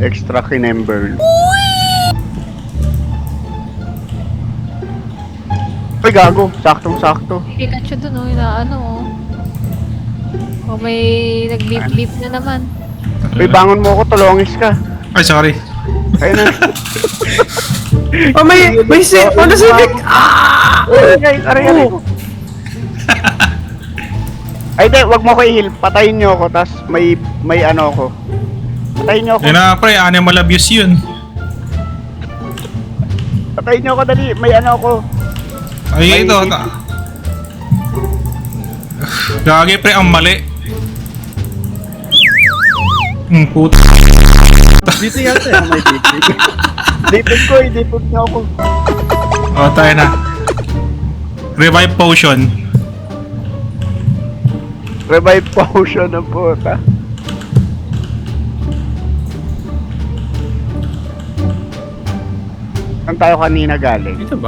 Extra kinember. Ay, gago. Saktong-sakto. Pikachu dun oh, inaano oh. Oh, may nag-beep-beep na naman. Uy, bangon mo ako, tulongis ka. Ay, sorry. Ayun na. Oh, may Honda Civic! Ah! Uy, guys, aray ko. Ay, di, wag mo ko i-heal. Patayin nyo ako, tas may ano ako. Patayin nyo ako. Yun na, pre, animal abuse yun. Patayin nyo ako, dali. May ano ako. Ay, ito. Gagi, pre, ang mali. Puto. Dito yata may dito. Dipid ko, dipid nyo ako. O, tayo na. Revive potion. Revive potion ng puta. Saan tayo kanina galing? Dito ba?